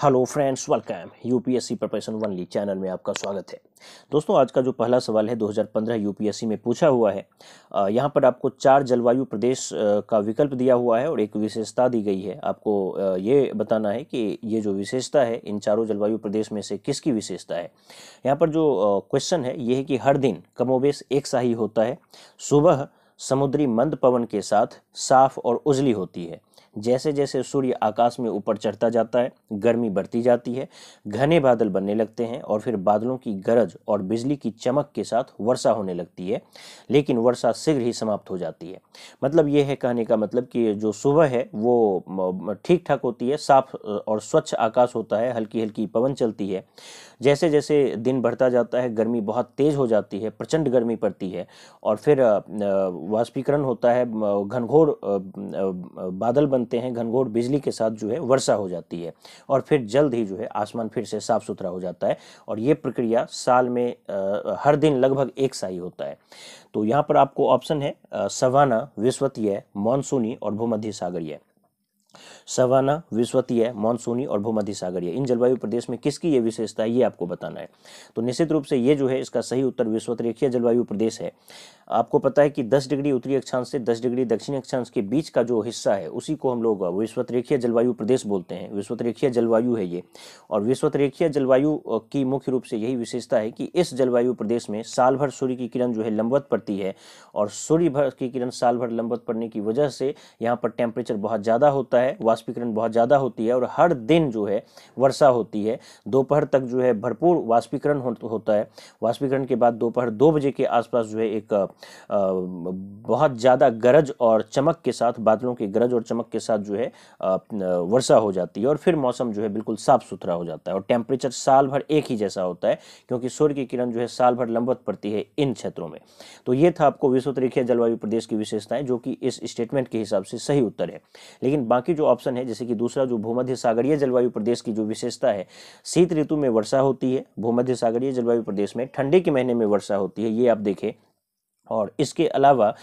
Hello friends, welcome UPSC preparation only channel में आपका स्वागत है। दोस्तों, आज का जो पहला सवाल है 2015 यूपीएससी में पूछा हुआ है। यहाँ पर आपको 4 जलवायु प्रदेश का विकल्प दिया हुआ है और एक विशेषता दी गई है। आपको ये बताना है कि ये जो विशेषता है इन चारों जलवायु प्रदेश में से किसकी विशेषता है। यहाँ पर जो क्वेश्चन है ये है कि हर दिन कमोबेश एक सा ही होता है। सुबह समुद्री मंद पवन के साथ साफ और उजली होती है। जैसे जैसे सूर्य आकाश में ऊपर चढ़ता जाता है, गर्मी बढ़ती जाती है, घने बादल बनने लगते हैं और फिर बादलों की गरज और बिजली की चमक के साथ वर्षा होने लगती है। लेकिन वर्षा शीघ्र ही समाप्त हो जाती है। मतलब ये है, कहने का मतलब कि जो सुबह है वो ठीक ठाक होती है, साफ और स्वच्छ आकाश होता है, हल्की हल्की पवन चलती है। जैसे जैसे दिन बढ़ता जाता है, गर्मी बहुत तेज हो जाती है, प्रचंड गर्मी पड़ती है और फिर वाष्पीकरण होता है, घनघोर बादल बनते हैं, घनघोर बिजली के साथ जो है वर्षा हो जाती है और फिर जल्द ही जो है आसमान फिर से साफ सुथरा हो जाता है। और ये प्रक्रिया साल में हर दिन लगभग एक सा ही होता है। तो यहाँ पर आपको ऑप्शन है सवाना, विषुवतीय, मानसूनी और भूमध्य सागरीय। सवाना, विषुवतीय, मानसूनी और भूमध्य सागरीय, इन जलवायु प्रदेश में किसकी ये विशेषता है ये आपको बताना है। तो निश्चित रूप से ये जो है इसका सही उत्तर विषुवतरेखीय जलवायु प्रदेश है। आपको पता है कि 10 डिग्री उत्तरी अक्षांश से 10 डिग्री दक्षिणी अक्षांश के बीच का जो हिस्सा है उसी को हम लोग विषुवतरेखीय जलवायु प्रदेश बोलते हैं। विषुवतरेखीय जलवायु है ये। और विषुवतरेखीय जलवायु की मुख्य रूप से यही विशेषता है कि इस जलवायु प्रदेश में साल भर सूर्य की किरण जो है लंबवत पड़ती है और सूर्य भर की किरण साल भर लंबवत पड़ने की वजह से यहाँ पर टेम्परेचर बहुत ज़्यादा होता है, वाष्पीकरण बहुत ज़्यादा होती है और हर दिन जो है वर्षा होती है। दोपहर तक जो है भरपूर वाष्पीकरण होता है। वाष्पीकरण के बाद दोपहर 2 बजे के आसपास जो है एक बहुत ज़्यादा गरज और चमक के साथ, बादलों की गरज और चमक के साथ जो है वर्षा हो जाती है और फिर मौसम जो है बिल्कुल साफ सुथरा हो जाता है और टेम्परेचर साल भर एक ही जैसा होता है क्योंकि सूर्य की किरण जो है साल भर लंबवत पड़ती है इन क्षेत्रों में। तो ये था आपको विषुवतरेखीय जलवायु प्रदेश की विशेषताएं, जो कि इस स्टेटमेंट के हिसाब से सही उत्तर है। लेकिन बाकी जो ऑप्शन है, जैसे कि दूसरा जो भूमध्य सागरीय जलवायु प्रदेश की जो विशेषता है, शीत ऋतु में वर्षा होती है। भूमध्य सागरीय जलवायु प्रदेश में ठंडी के महीने में वर्षा होती है, ये आप देखें। और इसके अलावा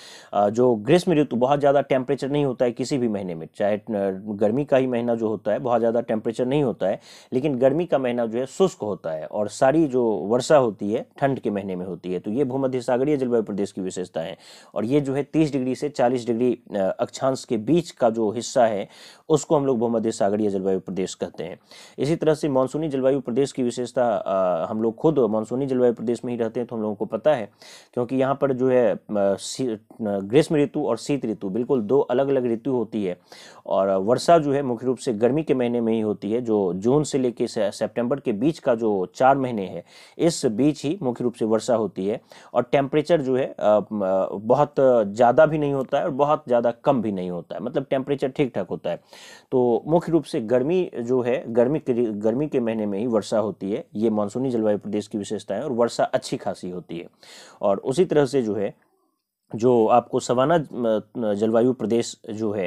जो ग्रीष्म ऋतु, बहुत ज़्यादा टेम्परेचर नहीं होता है किसी भी महीने में, चाहे गर्मी का ही महीना जो होता है बहुत ज़्यादा टेम्परेचर नहीं होता है, लेकिन गर्मी का महीना जो है शुष्क होता है और सारी जो वर्षा होती है ठंड के महीने में होती है। तो ये भूमध्य सागरीय जलवायु प्रदेश की विशेषता है। और ये जो है 30 डिग्री से 40 डिग्री अक्षांश के बीच का जो हिस्सा है उसको हम लोग भूमध्य सागरीय जलवायु प्रदेश कहते हैं। इसी तरह से मानसूनी जलवायु प्रदेश की विशेषता, हम लोग खुद मानसूनी जलवायु प्रदेश में ही रहते हैं तो हम लोगों को पता है, क्योंकि यहाँ पर जो है ग्रीष्म ऋतु और शीत ऋतु बिल्कुल दो अलग अलग ऋतु होती है। और वर्षा जो है मुख्य रूप से गर्मी के महीने में ही होती है, जो जून से लेकर सितंबर के बीच का जो 4 महीने है इस बीच ही मुख्य रूप से वर्षा होती है। और टेम्परेचर जो है बहुत ज़्यादा भी नहीं होता है और बहुत ज़्यादा कम भी नहीं होता है, मतलब टेम्परेचर ठीक ठाक होता है। तो मुख्य रूप से गर्मी जो है गर्मी के महीने में ही वर्षा होती है। ये मानसूनी जलवायु प्रदेश की विशेषता है और वर्षा अच्छी खासी होती है। और उसी तरह से जो है जो आपको सवाना जलवायु प्रदेश जो है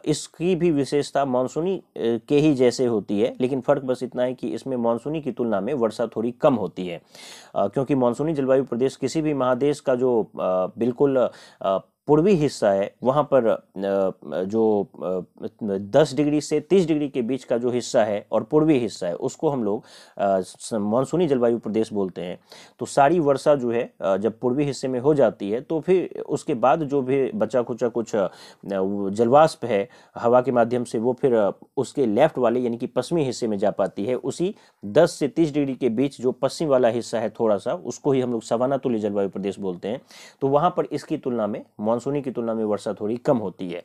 इसकी भी विशेषता मानसूनी के ही जैसे होती है, लेकिन फ़र्क बस इतना है कि इसमें मानसूनी की तुलना में वर्षा थोड़ी कम होती है। क्योंकि मानसूनी जलवायु प्रदेश किसी भी महादेश का जो बिल्कुल पूर्वी हिस्सा है वहाँ पर जो 10 डिग्री से 30 डिग्री के बीच का जो हिस्सा है और पूर्वी हिस्सा है उसको हम लोग मानसूनी जलवायु प्रदेश बोलते हैं। तो सारी वर्षा जो है जब पूर्वी हिस्से में हो जाती है तो फिर उसके बाद जो भी बचा खुचा कुछ जलवाष्प है हवा के माध्यम से, वो फिर उसके लेफ्ट वाले यानी कि पश्चिमी हिस्से में जा पाती है। उसी 10 से 30 डिग्री के बीच जो पश्चिम वाला हिस्सा है थोड़ा सा, उसको ही हम लोग सवाना तुल्य जलवायु प्रदेश बोलते हैं। तो वहाँ पर इसकी तुलना में, मानसूनी की तुलना में वर्षा थोड़ी कम होती है।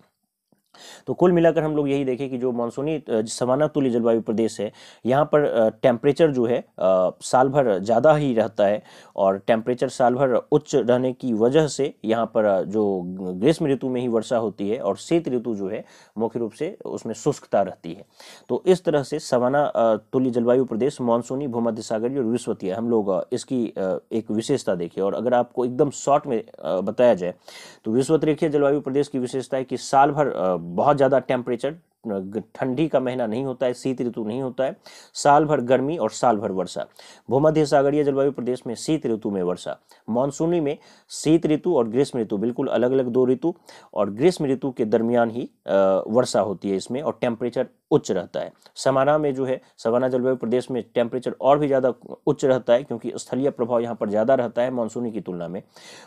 तो कुल मिलाकर हम लोग यही देखें कि जो मानसूनी सवाना तुल्य जलवायु प्रदेश है यहाँ पर टेम्परेचर जो है साल भर ज़्यादा ही रहता है और टेम्परेचर साल भर उच्च रहने की वजह से यहाँ पर जो ग्रीष्म ऋतु में ही वर्षा होती है और शीत ऋतु जो है मुख्य रूप से उसमें शुष्कता रहती है। तो इस तरह से सवाना तुल्य जलवायु प्रदेश, मानसूनी, भूमध्य सागरीय और विषुवतीय हम लोग इसकी एक विशेषता देखिए। और अगर आपको एकदम शॉर्ट में बताया जाए तो विषुवतरेखीय जलवायु प्रदेश की विशेषता है कि साल भर बहुत ज़्यादा टेम्परेचर ठंडी का महीना नहीं होता है, शीत ऋतु नहीं होता है, साल भर गर्मी और साल भर वर्षा। भूमध्य सागरीय जलवायु प्रदेश में शीत ऋतु में वर्षा। मानसूनी में शीत ऋतु और ग्रीष्म ऋतु बिल्कुल अलग अलग दो ऋतु, और ग्रीष्म ऋतु के दरमियान ही वर्षा होती है इसमें, और टेम्परेचर उच्च रहता है। समाना में जो है, सवाना जलवायु प्रदेश में टेम्परेचर और भी ज़्यादा उच्च रहता है, क्योंकि स्थलीय प्रभाव यहाँ पर ज़्यादा रहता है मानसूनी की तुलना में,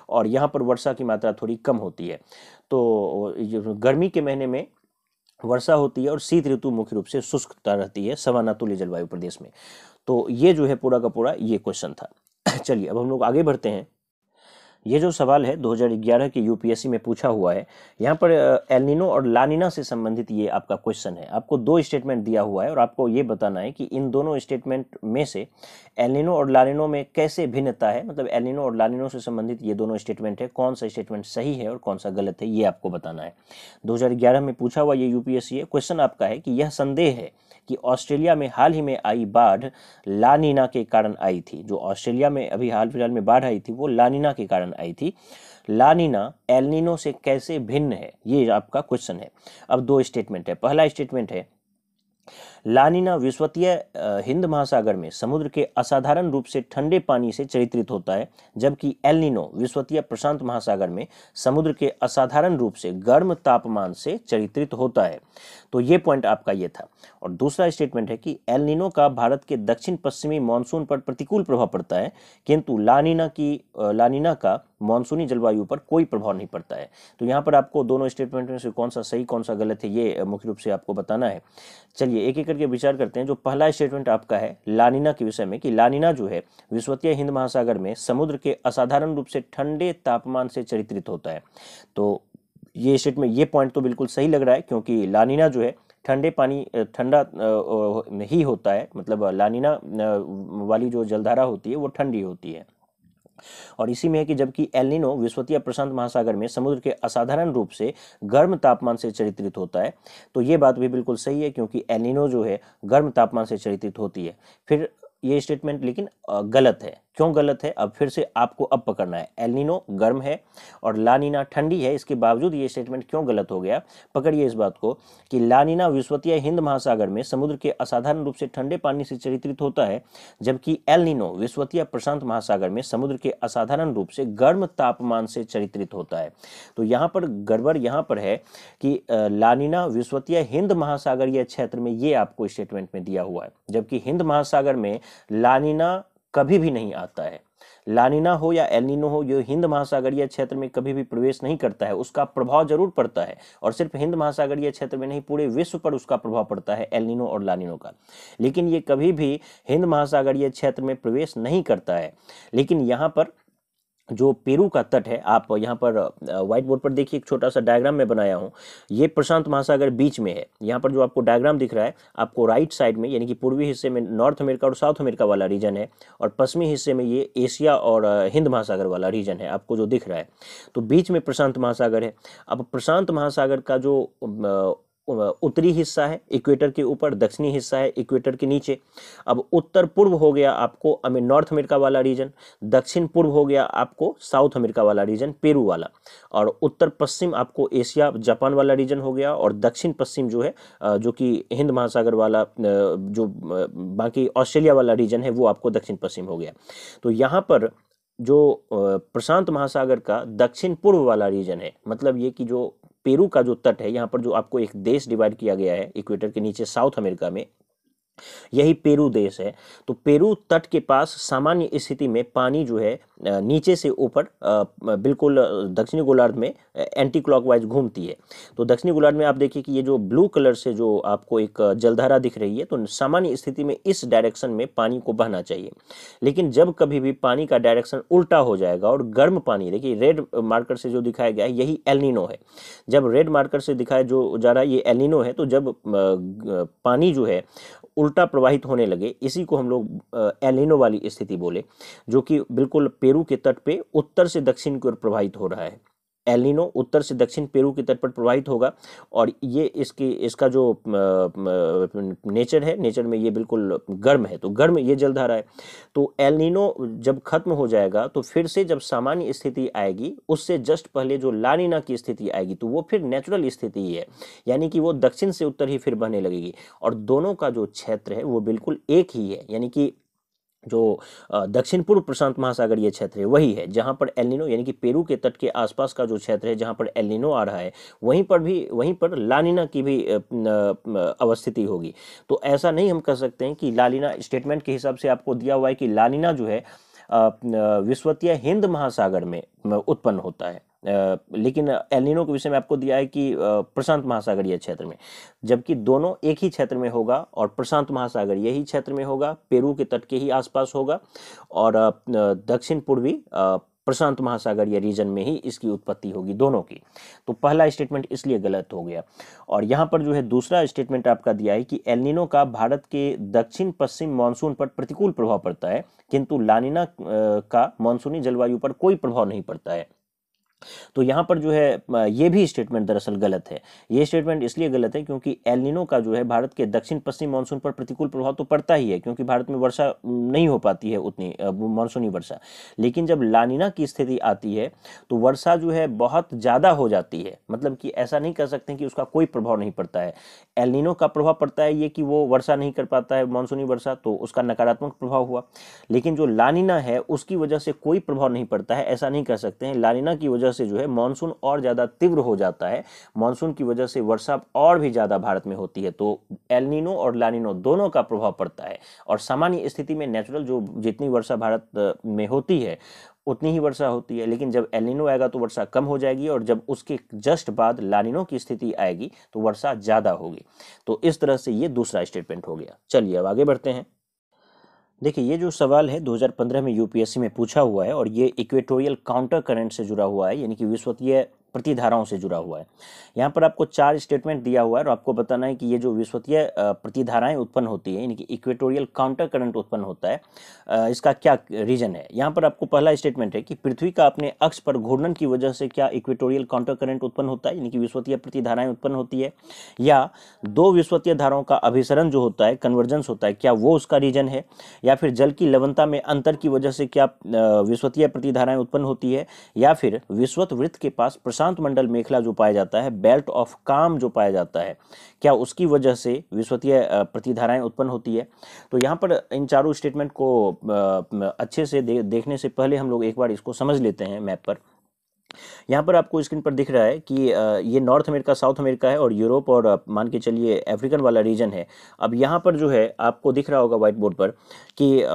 और यहाँ पर वर्षा की मात्रा थोड़ी कम होती है। तो गर्मी के महीने में वर्षा होती है, और शीत ऋतु मुख्य रूप से शुष्कता रहती है सवाना तुल्य जलवायु प्रदेश में। तो ये जो है पूरा का पूरा ये क्वेश्चन था। चलिए अब हम लोग आगे बढ़ते हैं। ये जो सवाल है 2011 के यूपीएससी में पूछा हुआ है, यहाँ पर एल नीनो और ला नीना से संबंधित ये आपका क्वेश्चन है। आपको दो स्टेटमेंट दिया हुआ है, और आपको ये बताना है कि इन दोनों स्टेटमेंट में से एल नीनो और ला नीनो में कैसे भिन्नता है, मतलब एल नीनो और ला नीनो से संबंधित ये दोनों स्टेटमेंट है, कौन सा स्टेटमेंट सही है और कौन सा गलत है, ये आपको बताना है। 2011 में पूछा हुआ ये यूपीएससी है। क्वेश्चन आपका है कि यह संदेह है कि ऑस्ट्रेलिया में हाल ही में आई बाढ़ ला नीना के कारण आई थी। जो ऑस्ट्रेलिया में अभी हाल फिलहाल में बाढ़ आई थी वो ला नीना के कारण आई थी। ला नीना एल नीनो से कैसे भिन्न है, ये आपका क्वेश्चन है। अब दो स्टेटमेंट है। पहला स्टेटमेंट है, ला नीना विषुवतीय हिंद महासागर में समुद्र के असाधारण रूप से ठंडे पानी से चरित्रित होता है, जबकि एल नीनो विषुवतीय प्रशांत महासागर में समुद्र के असाधारण रूप से गर्म तापमान से चरित्रित होता है। तो ये पॉइंट आपका ये था। और दूसरा स्टेटमेंट है कि एल नीनो का भारत के दक्षिण पश्चिमी मानसून पर प्रतिकूल प्रभाव पड़ता है, किंतु ला नीना का मानसूनी जलवायु पर कोई प्रभाव नहीं पड़ता है। तो यहाँ पर आपको दोनों स्टेटमेंट में से कौन सा सही कौन सा गलत है ये मुख्य रूप से आपको बताना है। चलिए एक एक करके विचार करते हैं। जो पहला स्टेटमेंट आपका है ला नीना के विषय में, कि ला नीना जो है विषुवतीय हिंद महासागर में समुद्र के असाधारण रूप से ठंडे तापमान से चरित्रित होता है। तो ये स्टेटमेंट, ये पॉइंट तो बिल्कुल सही लग रहा है, क्योंकि ला नीना जो है ठंडे पानी ठंडा ही होता है, मतलब ला नीना वाली जो जलधारा होती है वो ठंडी होती है। और इसी में है कि जबकि एल नीनो विषुवतीय प्रशांत महासागर में समुद्र के असाधारण रूप से गर्म तापमान से चरित्रित होता है। तो ये बात भी बिल्कुल सही है, क्योंकि एल नीनो जो है गर्म तापमान से चरित्रित होती है। फिर ये स्टेटमेंट लेकिन गलत है। क्यों गलत है, अब फिर से आपको अब पकड़ना है। एल नीनो गर्म है और ला नीना ठंडी है, इसके बावजूद ये स्टेटमेंट क्यों गलत हो गया, पकड़िए इस बात को कि ला नीना विषुवतीय हिंद महासागर में समुद्र के असाधारण रूप से ठंडे पानी से चरित्रित होता है, जबकि एल नीनो विषुवतीय प्रशांत महासागर में समुद्र के असाधारण रूप से गर्म तापमान से चरित्रित होता है। तो यहाँ पर गड़बड़ यहाँ पर है कि ला नीना विषुवतीय हिंद महासागरीय क्षेत्र में ये आपको स्टेटमेंट में दिया हुआ है, जबकि हिंद महासागर में ला नीना कभी भी नहीं आता है। ला नीना हो या एल नीनो हो, ये हिंद महासागरीय क्षेत्र में कभी भी प्रवेश नहीं करता है। उसका प्रभाव जरूर पड़ता है, और सिर्फ हिंद महासागरीय क्षेत्र में नहीं पूरे विश्व पर उसका प्रभाव पड़ता है एल नीनो और ला नीनो का, लेकिन ये कभी भी हिंद महासागरीय क्षेत्र में प्रवेश नहीं करता है। लेकिन यहाँ पर जो पेरू का तट है, आप यहाँ पर व्हाइट बोर्ड पर देखिए, एक छोटा सा डायग्राम मैं बनाया हूँ। ये प्रशांत महासागर बीच में है। यहाँ पर जो आपको डायग्राम दिख रहा है, आपको राइट साइड में यानी कि पूर्वी हिस्से में नॉर्थ अमेरिका और साउथ अमेरिका वाला रीजन है, और पश्चिमी हिस्से में ये एशिया और हिंद महासागर वाला रीजन है आपको जो दिख रहा है। तो बीच में प्रशांत महासागर है। अब प्रशांत महासागर का जो उत्तरी हिस्सा है इक्वेटर के ऊपर, दक्षिणी हिस्सा है इक्वेटर के नीचे। अब उत्तर पूर्व हो गया आपको नॉर्थ अमेरिका वाला रीजन, दक्षिण पूर्व हो गया आपको साउथ अमेरिका वाला रीजन पेरू वाला, और उत्तर पश्चिम आपको एशिया जापान वाला रीजन हो गया, और दक्षिण पश्चिम जो है जो कि हिंद महासागर वाला जो बाकी ऑस्ट्रेलिया वाला रीजन है वो आपको दक्षिण पश्चिम हो गया। तो यहाँ पर जो प्रशांत महासागर का दक्षिण पूर्व वाला रीजन है, मतलब ये कि जो पेरू का जो तट है, यहाँ पर जो आपको एक देश डिवाइड किया गया है इक्वेटर के नीचे साउथ अमेरिका में, यही पेरू देश है। तो पेरू तट के पास सामान्य स्थिति में पानी जो है नीचे से ऊपर बिल्कुल दक्षिणी गोलार्ध में एंटी क्लॉकवाइज घूमती है। तो दक्षिणी गोलार्ध में आप देखिए कि ये जो ब्लू कलर से जो आपको एक जलधारा दिख रही है, तो सामान्य स्थिति में इस डायरेक्शन में पानी को बहना चाहिए। लेकिन जब कभी भी पानी का डायरेक्शन उल्टा हो जाएगा और गर्म पानी, देखिए रेड मार्कर से जो दिखाया गया है यही एल नीनो है। जब रेड मार्कर से दिखाया जो जा रहा है ये एल नीनो है। तो जब पानी जो है उल्टा प्रवाहित होने लगे, इसी को हम लोग एल नीनो वाली स्थिति बोले, जो कि बिल्कुल पेरू के तट पे उत्तर से दक्षिण की ओर प्रवाहित हो रहा है। एल नीनो उत्तर से दक्षिण पेरू के तट पर प्रवाहित होगा और ये इसका जो नेचर है, नेचर में ये बिल्कुल गर्म है, तो गर्म ये जलधारा है। तो एल नीनो जब खत्म हो जाएगा तो फिर से जब सामान्य स्थिति आएगी उससे जस्ट पहले जो ला नीना की स्थिति आएगी तो वो फिर नेचुरल स्थिति ही है, यानी कि वो दक्षिण से उत्तर ही फिर बहने लगेगी और दोनों का जो क्षेत्र है वो बिल्कुल एक ही है, यानी कि जो दक्षिण पूर्व प्रशांत महासागरीय क्षेत्र है वही है जहां पर एल नीनो यानी कि पेरू के तट के आसपास का जो क्षेत्र है जहां पर एल नीनो आ रहा है वहीं पर ला नीना की भी अवस्थिति होगी। तो ऐसा नहीं हम कह सकते हैं कि ला नीना स्टेटमेंट के हिसाब से आपको दिया हुआ है कि ला नीना जो है विषुवतीय हिंद महासागर में उत्पन्न होता है, लेकिन एल नीनो के विषय में आपको दिया है कि प्रशांत महासागरीय क्षेत्र में, जबकि दोनों एक ही क्षेत्र में होगा और प्रशांत महासागर यही क्षेत्र में होगा, पेरू के तट के ही आसपास होगा और दक्षिण पूर्वी प्रशांत महासागर या रीजन में ही इसकी उत्पत्ति होगी दोनों की। तो पहला स्टेटमेंट इसलिए गलत हो गया। और यहाँ पर जो है दूसरा स्टेटमेंट आपका दिया है कि एल नीनो का भारत के दक्षिण पश्चिम मानसून पर प्रतिकूल प्रभाव पड़ता है, किंतु ला नीना का मानसूनी जलवायु पर कोई प्रभाव नहीं पड़ता है। तो यहाँ पर जो है ये भी स्टेटमेंट दरअसल गलत है। ये स्टेटमेंट इसलिए गलत है क्योंकि एल नीनो का जो है भारत के दक्षिण पश्चिम मानसून पर प्रतिकूल प्रभाव तो पड़ता ही है, क्योंकि भारत में वर्षा नहीं हो पाती है उतनी मानसूनी वर्षा, लेकिन जब ला नीना की स्थिति आती है तो वर्षा जो है बहुत ज़्यादा हो जाती है। मतलब कि ऐसा नहीं कह सकते कि उसका कोई प्रभाव नहीं पड़ता है। एल नीनो का प्रभाव पड़ता है ये कि वो वर्षा नहीं कर पाता है मानसूनी वर्षा, तो उसका नकारात्मक प्रभाव हुआ, लेकिन जो ला नीना है उसकी वजह से कोई प्रभाव नहीं पड़ता है, ऐसा नहीं कह सकते हैं। ला नीना की वजह से जो है मानसून और ज़्यादा तीव्र हो जाता है, मानसून की वजह से वर्षा और भी ज़्यादा भारत में होती है। तो एल नीनो और ला नीनो दोनों का प्रभाव पड़ता है और सामान्य स्थिति में नेचुरल जो जितनी वर्षा भारत में होती है उतनी ही वर्षा होती है, लेकिन जब एल नीनो आएगा तो वर्षा कम हो जाएगी और जब उसके जस्ट बाद ला नीनो की स्थिति आएगी तो वर्षा ज़्यादा होगी। तो इस तरह से ये दूसरा स्टेटमेंट हो गया। चलिए अब आगे बढ़ते हैं। देखिए ये जो सवाल है 2015 में यूपीएससी में पूछा हुआ है और ये इक्वेटोरियल काउंटर करंट से जुड़ा हुआ है, यानी कि विषुवतीय प्रतिधाराओं से जुड़ा हुआ है। यहाँ पर आपको 4 स्टेटमेंट दिया हुआ है और आपको बताना है कि ये जो विषुवतीय प्रतिधाराएं उत्पन्न होती है यानी कि इक्वेटोरियल काउंटर करंट उत्पन्न होता है, इसका क्या रीजन है। यहाँ पर आपको पहला स्टेटमेंट है कि पृथ्वी का अपने अक्ष पर घूर्णन की वजह से क्या इक्वेटोरियल काउंटर करंट उत्पन्न होता है, यानी कि विषुवतीय प्रतिधाराएं उत्पन्न होती है, या दो विषुवतीय धाराओं का अभिसरण जो होता है कन्वर्जेंस होता है, क्या वो उसका रीजन है, या फिर जल की लवणता में अंतर की वजह से क्या विषुवतीय प्रतिधाराएं उत्पन्न होती है, या फिर विषुवत वृत्त के पास प्रशांत मंडल मेखला जो पाया जाता है, बेल्ट ऑफ काम जो पाया जाता है, क्या उसकी वजह से विषुवतीय प्रतिधाराएं उत्पन्न होती है। तो यहाँ पर इन चारों स्टेटमेंट को अच्छे से देखने से पहले हम लोग एक बार इसको समझ लेते हैं मैप पर। यहाँ पर आपको स्क्रीन पर दिख रहा है कि ये नॉर्थ अमेरिका, साउथ अमेरिका है और यूरोप और मान के चलिए अफ्रीकन वाला रीजन है। अब यहाँ पर जो है आपको दिख रहा होगा व्हाइट बोर्ड पर कि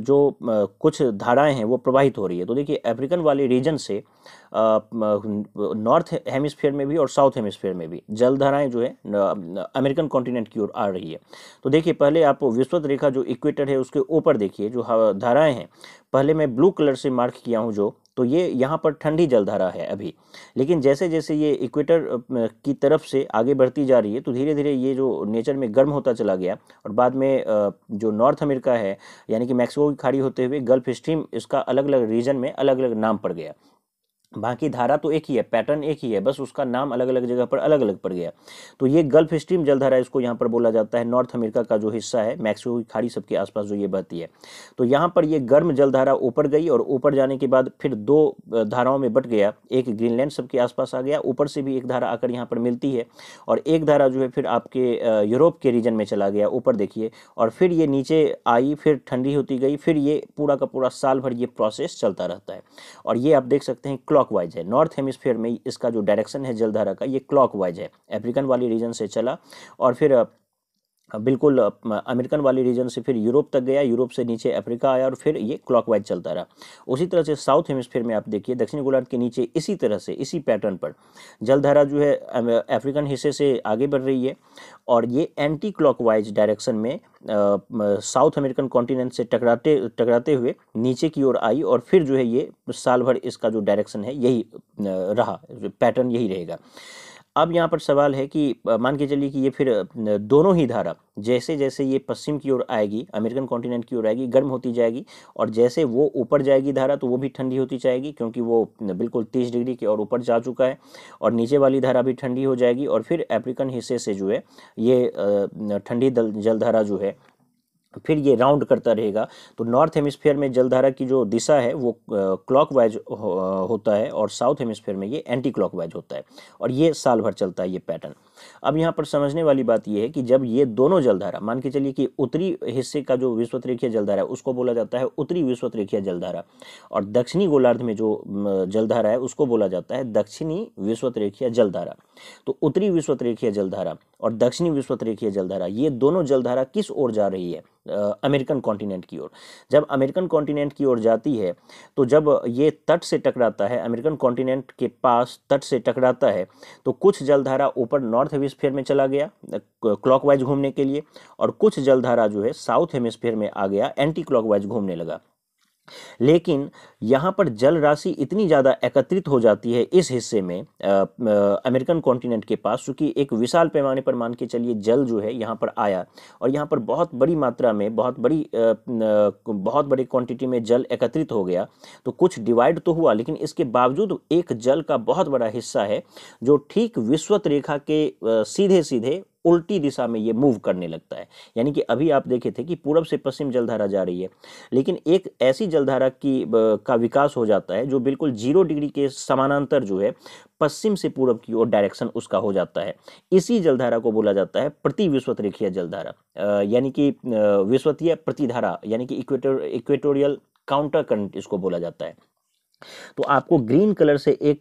जो कुछ धाराएं हैं वो प्रवाहित हो रही है। तो देखिए अफ्रीकन वाले रीजन से नॉर्थ हेमिस्फीयर में भी और साउथ हेमिस्फीयर में भी जलधाराएं जो है अमेरिकन कॉन्टिनेंट की ओर आ रही है। तो देखिए पहले आप विषुवत रेखा जो इक्वेटर है उसके ऊपर देखिए जो धाराएं हैं, पहले मैं ब्लू कलर से मार्क किया हूँ जो, तो ये यहाँ पर ठंडी जलधारा है अभी, लेकिन जैसे जैसे ये इक्वेटर की तरफ से आगे बढ़ती जा रही है तो धीरे धीरे ये जो नेचर में गर्म होता चला गया और बाद में जो नॉर्थ अमेरिका है यानी कि मैक्सिको की खाड़ी होते हुए गल्फ स्ट्रीम, इसका अलग अलग रीजन में अलग अलग नाम पड़ गया। बाकी धारा तो एक ही है, पैटर्न एक ही है, बस उसका नाम अलग अलग जगह पर अलग अलग पड़ गया। तो ये गल्फ स्ट्रीम जलधारा इसको यहाँ पर बोला जाता है, नॉर्थ अमेरिका का जो हिस्सा है मैक्सिको की खाड़ी सबके आसपास जो ये बहती है। तो यहाँ पर ये गर्म जलधारा ऊपर गई और ऊपर जाने के बाद फिर दो धाराओं में बट गया, एक ग्रीनलैंड सबके आसपास आ गया, ऊपर से भी एक धारा आकर यहाँ पर मिलती है और एक धारा जो है फिर आपके यूरोप के रीजन में चला गया, ऊपर देखिए, और फिर ये नीचे आई, फिर ठंडी होती गई, फिर ये पूरा का पूरा साल भर ये प्रोसेस चलता रहता है। और ये आप देख सकते हैं क्लॉकवाइज है, नॉर्थ हेमिस्फीयर में इसका जो डायरेक्शन है जलधारा का ये क्लॉकवाइज है, अफ्रीकन वाली रीजन से चला और फिर बिल्कुल अमेरिकन वाली रीजन से फिर यूरोप तक गया, यूरोप से नीचे अफ्रीका आया और फिर ये क्लॉकवाइज चलता रहा। उसी तरह से साउथ हेमिस्फीयर में आप देखिए दक्षिणी गोलार्ध के नीचे इसी तरह से इसी पैटर्न पर जलधारा जो है अफ्रीकन हिस्से से आगे बढ़ रही है और ये एंटी क्लॉकवाइज डायरेक्शन में साउथ अमेरिकन कॉन्टिनेंट से टकराते हुए नीचे की ओर आई और फिर जो है ये साल भर इसका जो डायरेक्शन है यही रहा, पैटर्न यही रहेगा। अब यहाँ पर सवाल है कि मान के चलिए कि ये फिर दोनों ही धारा जैसे जैसे ये पश्चिम की ओर आएगी, अमेरिकन कॉन्टिनेंट की ओर आएगी, गर्म होती जाएगी, और जैसे वो ऊपर जाएगी धारा तो वो भी ठंडी होती जाएगी, क्योंकि वो बिल्कुल 30 डिग्री के और ऊपर जा चुका है, और नीचे वाली धारा भी ठंडी हो जाएगी, और फिर अफ्रीकन हिस्से से जो है ये ठंडी जलधारा जो है फिर ये राउंड करता रहेगा। तो नॉर्थ हेमिस्फीयर में जलधारा की जो दिशा है वो क्लॉकवाइज होता है, और साउथ हेमिस्फीयर में ये एंटी क्लॉकवाइज होता है, और ये साल भर चलता है ये पैटर्न। अब यहाँ पर समझने वाली बात ये है कि जब ये दोनों जलधारा, मान के चलिए कि उत्तरी हिस्से का जो विषुवतरेखीय जलधारा है उसको बोला जाता है उत्तरी विषुवतरेखीय जलधारा, और दक्षिणी गोलार्ध में जो जलधारा है उसको बोला जाता है दक्षिणी विषुवतरेखीय जलधारा। तो उत्तरी विषुवतरेखीय जलधारा और दक्षिणी विषुवतरेखीय जलधारा, ये दोनों जलधारा किस ओर जा रही है? अमेरिकन कॉन्टिनेंट की ओर। जब अमेरिकन कॉन्टिनेंट की ओर जाती है तो जब ये तट से टकराता है, अमेरिकन कॉन्टिनेंट के पास तट से टकराता है, तो कुछ जलधारा ऊपर नॉर्थ हेमिस्फीयर में चला गया क्लॉकवाइज घूमने के लिए, और कुछ जलधारा जो है साउथ हेमिस्फीयर में आ गया एंटी क्लॉकवाइज घूमने लगा। लेकिन यहाँ पर जल राशि इतनी ज़्यादा एकत्रित हो जाती है इस हिस्से में अमेरिकन कॉन्टिनेंट के पास, क्योंकि एक विशाल पैमाने पर मान के चलिए जल जो है यहाँ पर आया, और यहाँ पर बहुत बड़ी मात्रा में बहुत बड़ी क्वांटिटी में जल एकत्रित हो गया, तो कुछ डिवाइड तो हुआ, लेकिन इसके बावजूद एक जल का बहुत बड़ा हिस्सा है जो ठीक विषुवत रेखा के सीधे सीधे उल्टी दिशा में ये मूव करने लगता है। यानी कि अभी आप देखे थे कि पूरब से पश्चिम जलधारा जा रही है, लेकिन एक ऐसी जलधारा का विकास हो जाता है जो बिल्कुल 0 डिग्री के समानांतर जो है पश्चिम से पूरब की ओर डायरेक्शन उसका हो जाता है। इसी जलधारा को बोला जाता है प्रति विषुवत रेखीय जलधारा, यानी कि विषुवतीय प्रतिधारा, यानी कि इक्वेटोरियल काउंटर करंट इसको बोला जाता है। तो आपको ग्रीन कलर से एक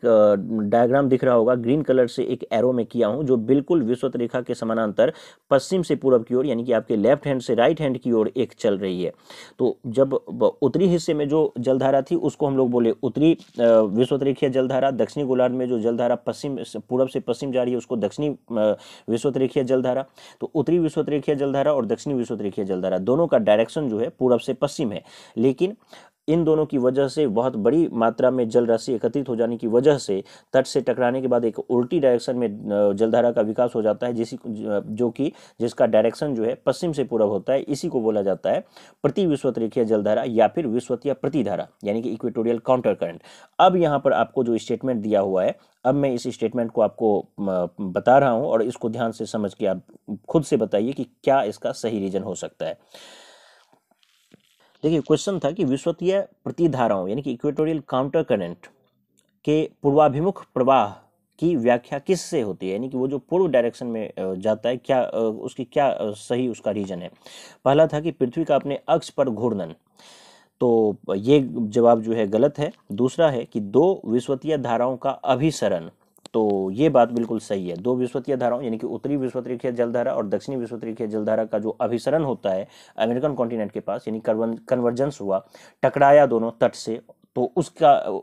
डायग्राम दिख रहा होगा, ग्रीन कलर से एक एरो में किया हूं जो बिल्कुल विषुवत रेखा के समानांतर पश्चिम से पूरब की ओर, यानी कि आपके लेफ्ट हैंड से राइट हैंड की ओर एक चल रही है। तो जब उत्तरी हिस्से में जो जलधारा थी उसको हम लोग बोले उत्तरी विषुवत रेखीय जलधारा, दक्षिणी गोलार्ध में जो जलधारा पूरब से पश्चिम जा रही है उसको दक्षिणी विषुवत रेखीय जलधारा। तो उत्तरी विषुवत रेखीय जलधारा और दक्षिणी विषुवत रेखीय जलधारा दोनों का डायरेक्शन जो है पूरब से पश्चिम है, लेकिन इन दोनों की वजह से बहुत बड़ी मात्रा में जल राशि एकत्रित हो जाने की वजह से तट से टकराने के बाद एक उल्टी डायरेक्शन में जलधारा का विकास हो जाता है, जिसका डायरेक्शन जो है पश्चिम से पूरब होता है। इसी को बोला जाता है प्रति विषुवत रेखीय जलधारा या फिर विषुवतीय प्रतिधारा, यानी कि इक्वेटोरियल काउंटर करंट। अब यहाँ पर आपको जो स्टेटमेंट दिया हुआ है, अब मैं इस स्टेटमेंट को आपको बता रहा हूँ, और इसको ध्यान से समझ के आप खुद से बताइए कि क्या इसका सही रीजन हो सकता है। देखिए, क्वेश्चन था कि विषुवतीय प्रतिधाराओं यानी कि इक्वेटोरियल काउंटर करंट के पूर्वाभिमुख प्रवाह की व्याख्या किससे होती है, यानी कि वो जो पूर्व डायरेक्शन में जाता है, क्या उसकी क्या सही उसका रीजन है। पहला था कि पृथ्वी का अपने अक्ष पर घूर्णन, तो ये जवाब जो है गलत है। दूसरा है कि दो विषुवतीय धाराओं का अभिसरण, तो ये बात बिल्कुल सही है। दो विषुवतीय धाराओं यानी कि उत्तरी विषुवत रेखीय जलधारा और दक्षिणी विषुवत रेखीय जलधारा का जो अभिसरण होता है अमेरिकन कॉन्टिनेंट के पास, यानी कन्वर्जेंस हुआ, टकराया दोनों तट से, तो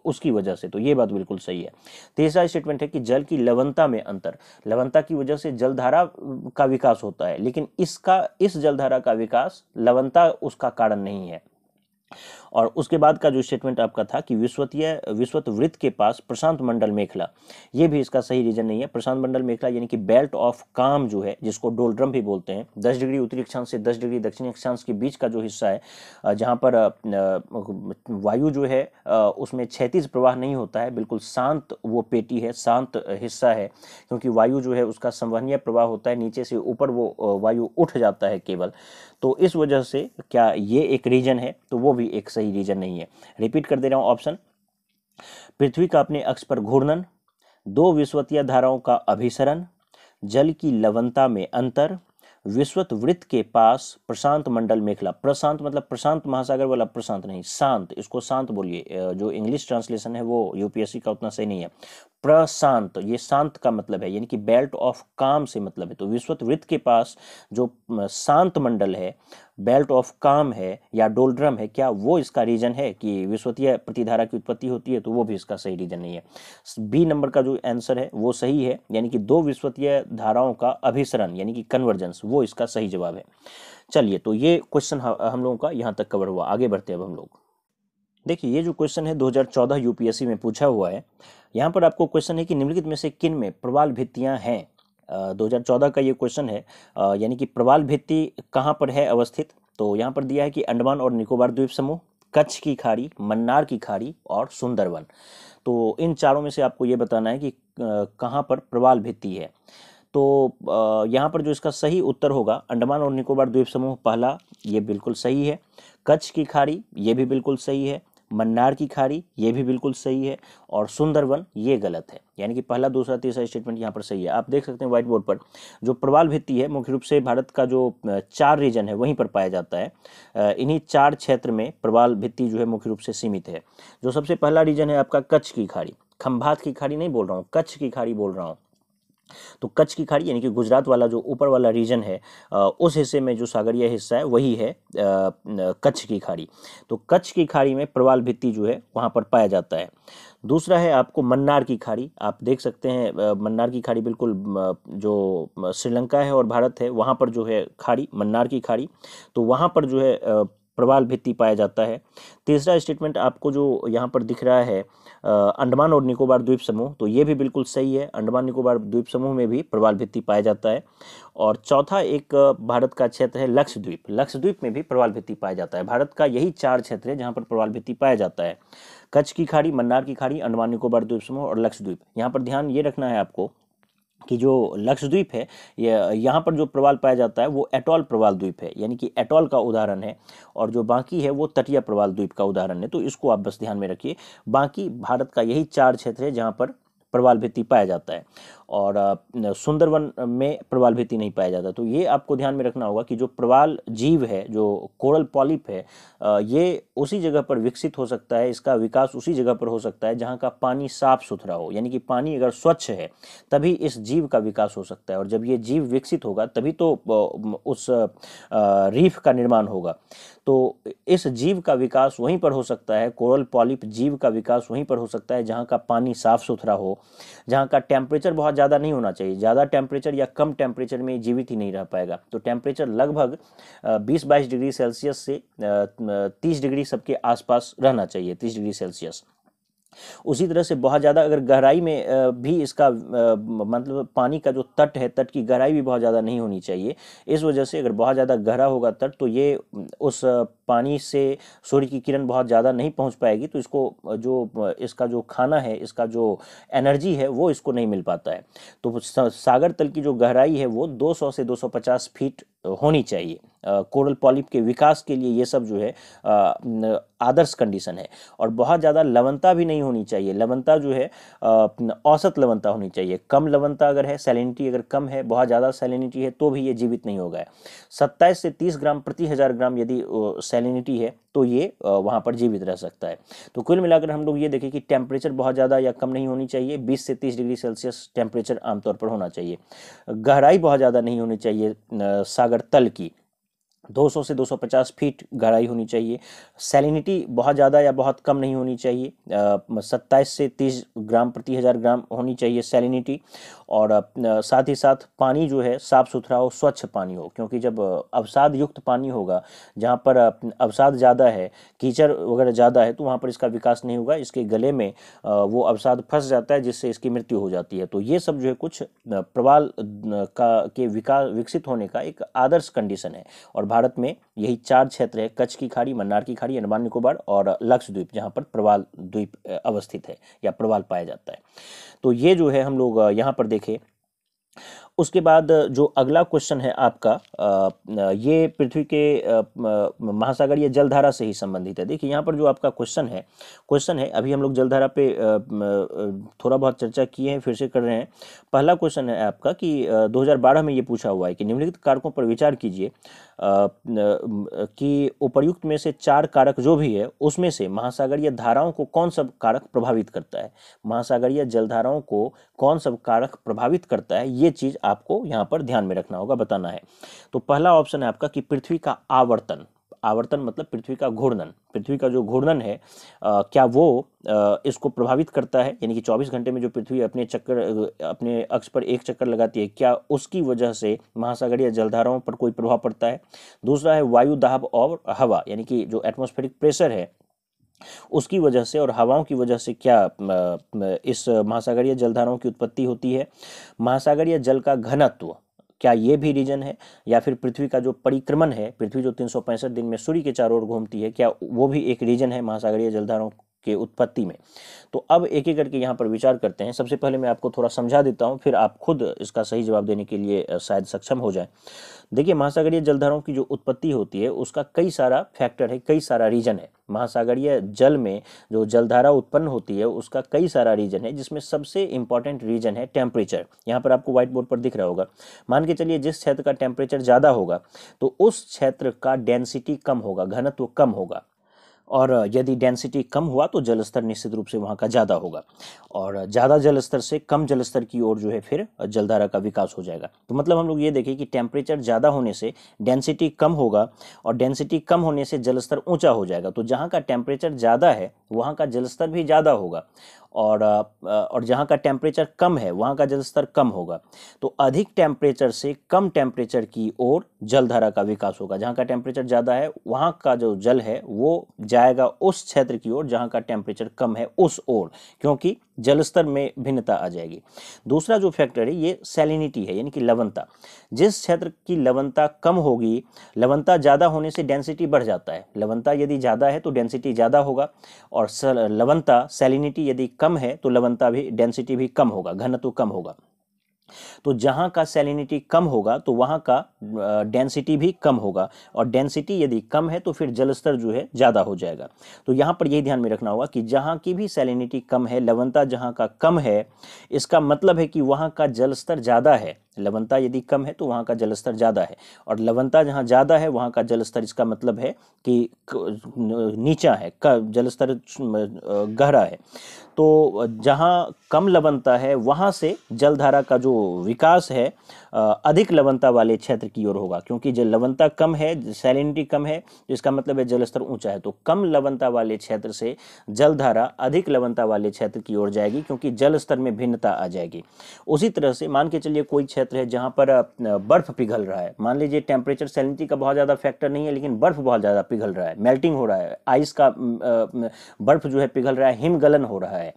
उसकी वजह से, तो ये बात बिल्कुल सही है। तीसरा स्टेटमेंट है कि जल की लवणता में अंतर, लवणता की वजह से जलधारा का विकास होता है, लेकिन इस जलधारा का विकास लवणता उसका कारण नहीं है। और उसके बाद का जो स्टेटमेंट आपका था कि विषुवत वृत्त के पास प्रशांत मंडल मेखला, ये भी इसका सही रीजन नहीं है। प्रशांत मंडल मेखला यानी कि बेल्ट ऑफ काम जो है, जिसको डोल्ड्रम भी बोलते हैं, 10 डिग्री उत्तरी अक्षांश से 10 डिग्री दक्षिणी अक्षांश के बीच का जो हिस्सा है, जहाँ पर वायु जो है उसमें क्षैतिज प्रवाह नहीं होता है, बिल्कुल शांत वो पेटी है, शांत हिस्सा है, क्योंकि वायु जो है उसका संवहनीय प्रवाह होता है, नीचे से ऊपर वो वायु उठ जाता है केवल। तो इस वजह से क्या ये एक रीजन है, तो वो भी एक सही रीजन नहीं है। रिपीट कर दे रहा हूं ऑप्शन, पृथ्वी का अपने अक्ष पर घूर्णन, दो विषुवतीय धाराओं का अभिसरण, जल की लवणता में अंतर, विषुवत वृत्त के पास प्रशांत मंडल मेखला। प्रशांत मतलब प्रशांत महासागर वाला प्रशांत नहीं, शांत, इसको शांत बोलिए, जो इंग्लिश ट्रांसलेशन है वो यूपीएससी का उतना सही नहीं है। प्रशांत, ये शांत का मतलब है, यानी कि बेल्ट ऑफ काम से मतलब है। तो विषुवत वृत्त के पास जो शांत मंडल है, बेल्ट ऑफ काम है या डोल्ड्रम है, क्या वो इसका रीजन है कि विषुवतीय प्रतिधारा की उत्पत्ति होती है, तो वो भी इसका सही रीजन नहीं है। बी नंबर का जो आंसर है वो सही है, यानी कि दो विषुवतीय धाराओं का अभिसरण यानी कि कन्वर्जेंस, वो इसका सही जवाब है। चलिए, तो ये क्वेश्चन हम लोगों का यहाँ तक कवर हुआ। आगे बढ़ते हैं अब हम लोग। देखिए ये जो क्वेश्चन है 2014 यूपीएससी में पूछा हुआ है। यहाँ पर आपको क्वेश्चन है कि निम्नलिखित में से किन में प्रवाल भित्तियाँ हैं। 2014 का ये क्वेश्चन है। यानी कि प्रवाल भित्ति कहाँ पर है अवस्थित, तो यहाँ पर दिया है कि अंडमान और निकोबार द्वीप समूह, कच्छ की खाड़ी, मन्नार की खाड़ी और सुंदरवन। तो इन चारों में से आपको ये बताना है कि कहाँ पर प्रवाल भित्ति है। तो यहाँ पर जो इसका सही उत्तर होगा, अंडमान और निकोबार द्वीप समूह पहला, ये बिल्कुल सही है। कच्छ की खाड़ी ये भी बिल्कुल सही है। मन्नार की खाड़ी ये भी बिल्कुल सही है। और सुंदरवन ये गलत है। यानी कि पहला, दूसरा, तीसरा स्टेटमेंट यहाँ पर सही है। आप देख सकते हैं व्हाइट बोर्ड पर जो प्रवाल भित्ति है मुख्य रूप से भारत का जो 4 रीजन है वहीं पर पाया जाता है। इन्हीं 4 क्षेत्र में प्रवाल भित्ति जो है मुख्य रूप से सीमित है। जो सबसे पहला रीजन है आपका कच्छ की खाड़ी, खंभात की खाड़ी नहीं बोल रहा हूँ, कच्छ की खाड़ी बोल रहा हूँ। तो कच्छ की खाड़ी यानी कि गुजरात वाला जो ऊपर वाला रीजन है, उस हिस्से में जो सागरीय हिस्सा है वही है कच्छ की खाड़ी। तो कच्छ की खाड़ी में प्रवाल भित्ति जो है वहाँ पर पाया जाता है। दूसरा है आपको मन्नार की खाड़ी। आप देख सकते हैं मन्नार की खाड़ी बिल्कुल जो श्रीलंका है और भारत है वहाँ पर जो है खाड़ी, मन्नार की खाड़ी, तो वहाँ पर जो है प्रवाल भित्ति पाया जाता है। तीसरा स्टेटमेंट आपको जो यहाँ पर दिख रहा है अंडमान और निकोबार द्वीप समूह, तो ये भी बिल्कुल सही है। अंडमान निकोबार द्वीप समूह में भी प्रवाल भित्ति पाया जाता है। और चौथा एक भारत का क्षेत्र है लक्षद्वीप, लक्षद्वीप में भी प्रवाल भित्ति पाया जाता है। भारत का यही 4 क्षेत्र है जहाँ पर प्रवाल भित्ति पाया जाता है, कच्छ की खाड़ी, मन्नार की खाड़ी, अंडमान निकोबार द्वीप समूह और लक्षद्वीप। यहाँ पर ध्यान ये रखना है आपको कि जो लक्षद्वीप है यहाँ पर जो प्रवाल पाया जाता है वो एटॉल प्रवाल द्वीप है, यानी कि एटॉल का उदाहरण है, और जो बाकी है वो तटीय प्रवाल द्वीप का उदाहरण है। तो इसको आप बस ध्यान में रखिए। बाकी भारत का यही 4 क्षेत्र है जहाँ पर प्रवाल भित्ति पाया जाता है, और सुंदरवन में प्रवाल भित्ति नहीं पाया जाता। तो ये आपको ध्यान में रखना होगा कि जो प्रवाल जीव है, जो कोरल पॉलिप है, ये उसी जगह पर विकसित हो सकता है, इसका विकास उसी जगह पर हो सकता है जहाँ का पानी साफ सुथरा हो। यानी कि पानी अगर स्वच्छ है तभी इस जीव का विकास हो सकता है, और जब ये जीव विकसित होगा तभी तो उस रीफ का निर्माण होगा। तो इस जीव का विकास वहीं पर हो सकता है, कोरल पॉलिप जीव का विकास वहीं पर हो सकता है जहाँ का पानी साफ सुथरा हो, जहाँ का टेम्परेचर बहुत ज़्यादा नहीं होना चाहिए। ज़्यादा टेम्परेचर या कम टेम्परेचर में जीवित ही नहीं रह पाएगा। तो टेम्परेचर लगभग 20-22 डिग्री सेल्सियस से 30 डिग्री सबके आसपास रहना चाहिए, 30 डिग्री सेल्सियस। उसी तरह से बहुत ज़्यादा अगर गहराई में भी इसका मतलब पानी का जो तट है, तट की गहराई भी बहुत ज़्यादा नहीं होनी चाहिए। इस वजह से अगर बहुत ज़्यादा गहरा होगा तट तो ये उस पानी से सूर्य की किरण बहुत ज़्यादा नहीं पहुंच पाएगी, तो इसको जो इसका जो खाना है, इसका जो एनर्जी है वो इसको नहीं मिल पाता है। तो सागर तल की जो गहराई है वो 200 से 250 फीट होनी चाहिए। कोरल पॉलिप के विकास के लिए ये सब जो है आदर्श कंडीशन है। और बहुत ज़्यादा लवणता भी नहीं होनी चाहिए। लवणता जो है औसत लवणता होनी चाहिए। कम लवणता अगर है, सैलिनिटी अगर कम है, बहुत ज़्यादा सैलिनिटी है तो भी ये जीवित नहीं होगा। 27 से 30 ग्राम प्रति 1000 ग्राम यदि सैलिनिटी है तो ये वहाँ पर जीवित रह सकता है। तो कुल मिलाकर हम लोग ये देखें कि टेम्परेचर बहुत ज़्यादा या कम नहीं होनी चाहिए। 20 से 30 डिग्री सेल्सियस टेम्परेचर आमतौर पर होना चाहिए। गहराई बहुत ज़्यादा नहीं होनी चाहिए सागर तल की, 200 से 250 फीट गहराई होनी चाहिए। सैलिनिटी बहुत ज़्यादा या बहुत कम नहीं होनी चाहिए। 27 से 30 ग्राम प्रति 1000 ग्राम होनी चाहिए सैलिनिटी। और साथ ही साथ पानी जो है साफ़ सुथरा हो, स्वच्छ पानी हो, क्योंकि जब अवसाद युक्त पानी होगा, जहाँ पर अवसाद ज़्यादा है, कीचड़ वगैरह ज़्यादा है, तो वहाँ पर इसका विकास नहीं होगा। इसके गले में वो अवसाद फंस जाता है जिससे इसकी मृत्यु हो जाती है। तो ये सब जो है कुछ प्रवाल के विकसित होने का एक आदर्श कंडीशन है। और भारत में यही 4 क्षेत्र है, कच्छ की खाड़ी, मन्नार की खाड़ी, अंडमान निकोबार और लक्षद्वीप, जहाँ पर प्रवाल द्वीप अवस्थित है या प्रवाल पाया जाता है। तो ये जो है हम लोग यहाँ पर देखें। उसके बाद जो अगला क्वेश्चन है आपका, ये पृथ्वी के महासागरीय जलधारा से ही संबंधित है। देखिए यहाँ पर जो आपका क्वेश्चन है अभी हम लोग जलधारा पे थोड़ा बहुत चर्चा किए हैं, फिर से कर रहे हैं। पहला क्वेश्चन है आपका कि 2012 में ये पूछा हुआ है कि निम्नलिखित कारकों पर विचार कीजिए कि उपर्युक्त में से 4 कारक जो भी है उसमें से महासागरीय धाराओं को कौन सा कारक प्रभावित करता है। महासागरीय जलधाराओं को कौन सा कारक प्रभावित करता है, ये चीज़ आपको यहाँ पर ध्यान में रखना होगा, बताना है। तो पहला ऑप्शन है आपका कि पृथ्वी का आवर्तन। आवर्तन मतलब पृथ्वी का घूर्णन। पृथ्वी का जो घूर्णन है क्या वो इसको प्रभावित करता है, यानी कि 24 घंटे में जो पृथ्वी अपने अक्ष पर एक चक्कर लगाती है, क्या उसकी वजह से महासागरीय जलधाराओं पर कोई प्रभाव पड़ता है। दूसरा है वायु दाब और हवा, यानी कि जो एटमॉस्फेरिक प्रेशर है उसकी वजह से और हवाओं की वजह से क्या इस महासागरीय जलधाराओं की उत्पत्ति होती है। महासागरीय जल का घनत्व, क्या ये भी रीजन है, या फिर पृथ्वी का जो परिक्रमण है, पृथ्वी जो 365 दिन में सूर्य के चारों ओर घूमती है, क्या वो भी एक रीजन है महासागरीय जलधाराओं के उत्पत्ति में। तो अब एक एक करके यहाँ पर विचार करते हैं। सबसे पहले मैं आपको थोड़ा समझा देता हूँ, फिर आप खुद इसका सही जवाब देने के लिए शायद सक्षम हो जाए। देखिए, महासागरीय जलधाराओं की जो उत्पत्ति होती है उसका कई सारा फैक्टर है, कई सारा रीजन है। महासागरीय जल में जो जलधारा उत्पन्न होती है उसका कई सारा रीजन है, जिसमें सबसे इंपॉर्टेंट रीजन है टेम्परेचर। यहाँ पर आपको व्हाइट बोर्ड पर दिख रहा होगा। मान के चलिए जिस क्षेत्र का टेम्परेचर ज़्यादा होगा तो उस क्षेत्र का डेंसिटी कम होगा, घनत्व कम होगा, और यदि डेंसिटी कम हुआ तो जलस्तर निश्चित रूप से वहाँ का ज़्यादा होगा, और ज़्यादा जलस्तर से कम जलस्तर की ओर जो है फिर जलधारा का विकास हो जाएगा। तो मतलब हम लोग ये देखें कि टेम्परेचर ज़्यादा होने से डेंसिटी कम होगा, और डेंसिटी कम होने से जलस्तर ऊंचा हो जाएगा। तो जहाँ का टेम्परेचर ज़्यादा है वहाँ का जलस्तर भी ज़्यादा होगा, और जहाँ का टेम्परेचर कम है वहाँ का जलस्तर कम होगा। तो अधिक टेम्परेचर से कम टेम्परेचर की ओर जलधारा का विकास होगा। जहाँ का टेम्परेचर ज़्यादा है वहाँ का जो जल है वो जाएगा उस क्षेत्र की ओर जहाँ का टेम्परेचर कम है उस ओर, क्योंकि जलस्तर में भिन्नता आ जाएगी। दूसरा जो फैक्टर है ये सैलिनिटी है, यानी कि लवणता। जिस क्षेत्र की लवणता कम होगी, लवणता ज़्यादा होने से डेंसिटी बढ़ जाता है। लवणता यदि ज़्यादा है तो डेंसिटी ज़्यादा होगा, और लवणता सैलिनिटी यदि कम है तो लवणता भी, डेंसिटी भी कम होगा, घनत्व कम होगा। तो जहाँ का सैलिनिटी कम होगा तो वहाँ का डेंसिटी भी कम होगा, और डेंसिटी यदि कम है तो फिर जलस्तर जो है ज़्यादा हो जाएगा। तो यहाँ पर यही ध्यान में रखना होगा कि जहाँ की भी सैलिनिटी कम है, लवणता जहाँ का कम है, इसका मतलब है कि वहाँ का जलस्तर ज़्यादा है। लवणता यदि कम है तो वहाँ का जलस्तर ज़्यादा है, और लवणता जहाँ ज़्यादा है वहाँ का जलस्तर, इसका मतलब है कि नीचा है, जलस्तर गहरा है। तो जहाँ कम लवणता है वहाँ से जलधारा का जो विकास है अधिक लवणता वाले क्षेत्र की ओर होगा, क्योंकि जल लवणता कम है, सैलिनिटी कम है, तो इसका मतलब है जलस्तर ऊंचा है। तो कम लवणता वाले क्षेत्र से जलधारा अधिक लवणता वाले क्षेत्र की ओर जाएगी, क्योंकि जल स्तर में भिन्नता आ जाएगी। उसी तरह से मान के चलिए कोई क्षेत्र है जहाँ पर बर्फ पिघल रहा है। मान लीजिए टेम्परेचर सैलिनिटी का बहुत ज़्यादा फैक्टर नहीं है, लेकिन बर्फ बहुत ज़्यादा पिघल रहा है, मेल्टिंग हो रहा है, आइस का बर्फ जो है पिघल रहा है, हिमगलन हो रहा है।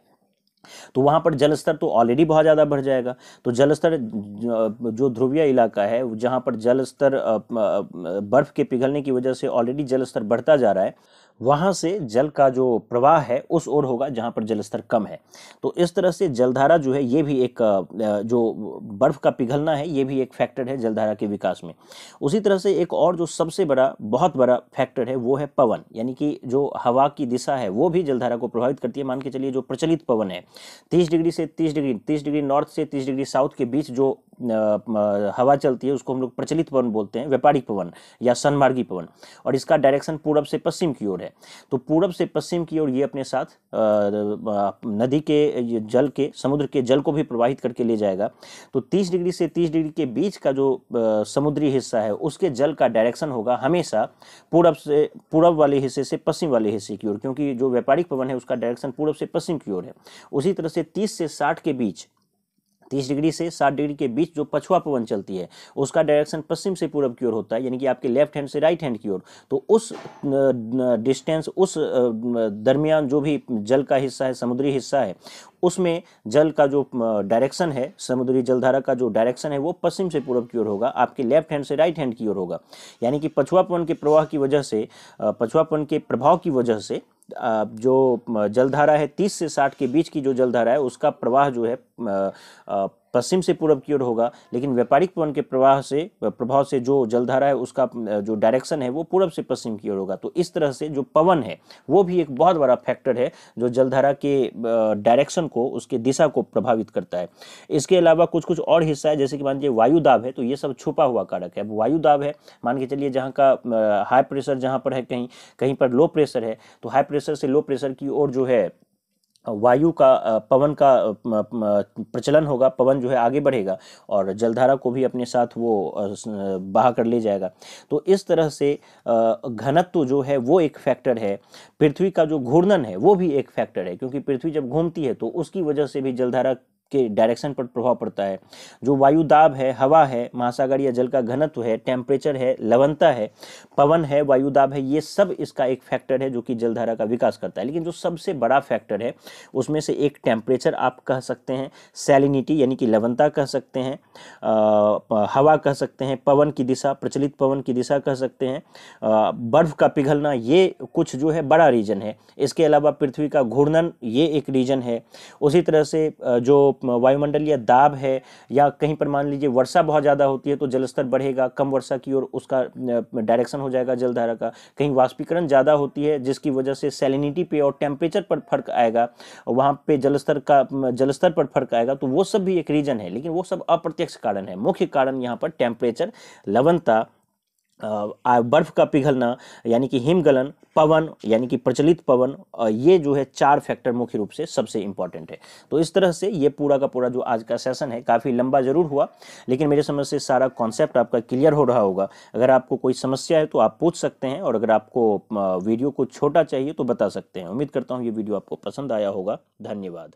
तो वहां पर जलस्तर तो ऑलरेडी बहुत ज़्यादा बढ़ जाएगा। तो जलस्तर, जो ध्रुवीय इलाका है जहां पर जलस्तर बर्फ के पिघलने की वजह से ऑलरेडी जलस्तर बढ़ता जा रहा है, वहां से जल का जो प्रवाह है उस ओर होगा जहां पर जलस्तर कम है। तो इस तरह से जलधारा जो है ये भी एक, जो बर्फ का पिघलना है ये भी एक फैक्टर है जलधारा के विकास में। उसी तरह से एक और जो सबसे बड़ा, बहुत बड़ा फैक्टर है वो है पवन, यानी कि जो हवा की दिशा है वो भी जलधारा को प्रभावित करती है। मान के चलिए जो प्रचलित पवन है 30 डिग्री से 30 डिग्री, 30 डिग्री नॉर्थ से 30 डिग्री साउथ के बीच जो हवा चलती है उसको हम लोग प्रचलित पवन बोलते हैं, व्यापारिक पवन या सनमार्गी पवन, और इसका डायरेक्शन पूरब से पश्चिम की ओर है। तो पूरब से पश्चिम की ओर ये अपने साथ नदी के जल के, समुद्र के जल को भी प्रवाहित करके ले जाएगा। तो 30 डिग्री से 30 डिग्री के बीच का जो समुद्री हिस्सा है उसके जल का डायरेक्शन होगा हमेशा पूरब वाले हिस्से से पश्चिम वाले हिस्से की ओर, क्योंकि जो व्यापारिक पवन है उसका डायरेक्शन पूरब से पश्चिम की ओर है। उसी तरह से 30 से 60 के बीच, 30 डिग्री से 60 डिग्री के बीच जो पछुआ पवन चलती है उसका डायरेक्शन पश्चिम से पूरब की ओर होता है, यानी कि आपके लेफ्ट हैंड से राइट हैंड की ओर। तो उस डिस्टेंस, उस दरमियान जो भी जल का हिस्सा है, समुद्री हिस्सा है, उसमें जल का जो डायरेक्शन है, समुद्री जलधारा का जो डायरेक्शन है वो पश्चिम से पूरब की ओर होगा, आपके लेफ्ट हैंड से राइट हैंड की ओर होगा। यानी कि पछुआ पवन के प्रवाह की वजह से, पछुआ पवन के प्रभाव की वजह से जो जलधारा है 30 से 60 के बीच की जो जलधारा है उसका प्रवाह जो है पश्चिम से पूरब की ओर होगा, लेकिन व्यापारिक पवन के प्रभाव से जो जलधारा है उसका जो डायरेक्शन है वो पूरब से पश्चिम की ओर होगा। तो इस तरह से जो पवन है वो भी एक बहुत बड़ा फैक्टर है जो जलधारा के डायरेक्शन को, उसके दिशा को प्रभावित करता है। इसके अलावा कुछ कुछ और हिस्सा है, जैसे कि मान लीजिए वायु दाब है, तो ये सब छुपा हुआ कारक है। अब वायु दाब है, मान के चलिए जहाँ का हाई प्रेशर जहाँ पर है, कहीं कहीं पर लो प्रेशर है, तो हाई प्रेशर से लो प्रेशर की ओर जो है वायु का, पवन का प्रचलन होगा, पवन जो है आगे बढ़ेगा और जलधारा को भी अपने साथ वो बहा कर ले जाएगा। तो इस तरह से घनत्व जो है वो एक फैक्टर है। पृथ्वी का जो घूर्णन है वो भी एक फैक्टर है, क्योंकि पृथ्वी जब घूमती है तो उसकी वजह से भी जलधारा के डायरेक्शन पर प्रभाव पड़ता है। जो वायु दाब है, हवा है, महासागर या जल का घनत्व है, टेम्परेचर है, लवणता है, पवन है, वायु दाब है, ये सब इसका एक फैक्टर है जो कि जलधारा का विकास करता है। लेकिन जो सबसे बड़ा फैक्टर है उसमें से एक टेम्परेचर आप कह सकते हैं, सैलिनिटी यानी कि लवणता कह सकते हैं, हवा कह सकते हैं, पवन की दिशा, प्रचलित पवन की दिशा कह सकते हैं, बर्फ का पिघलना, ये कुछ जो है बड़ा रीजन है। इसके अलावा पृथ्वी का घूर्णन, ये एक रीजन है। उसी तरह से जो वायुमंडलीय दाब है, या कहीं पर मान लीजिए वर्षा बहुत ज़्यादा होती है तो जलस्तर बढ़ेगा, कम वर्षा की ओर उसका डायरेक्शन हो जाएगा जलधारा का। कहीं वाष्पीकरण ज़्यादा होती है जिसकी वजह से सैलिनिटी पे और टेम्परेचर पर फर्क आएगा, वहाँ पे जलस्तर पर फर्क आएगा। तो वो सब भी एक रीजन है, लेकिन वो सब अप्रत्यक्ष कारण है। मुख्य कारण यहाँ पर टेम्परेचर, लवणता, बर्फ का पिघलना यानी कि हिमगलन, पवन यानी कि प्रचलित पवन, ये जो है 4 फैक्टर मुख्य रूप से सबसे इंपॉर्टेंट है। तो इस तरह से ये पूरा का पूरा जो आज का सेशन है काफ़ी लंबा जरूर हुआ, लेकिन मेरे समझ से सारा कॉन्सेप्ट आपका क्लियर हो रहा होगा। अगर आपको कोई समस्या है तो आप पूछ सकते हैं, और अगर आपको वीडियो को छोटा चाहिए तो बता सकते हैं। उम्मीद करता हूँ ये वीडियो आपको पसंद आया होगा। धन्यवाद।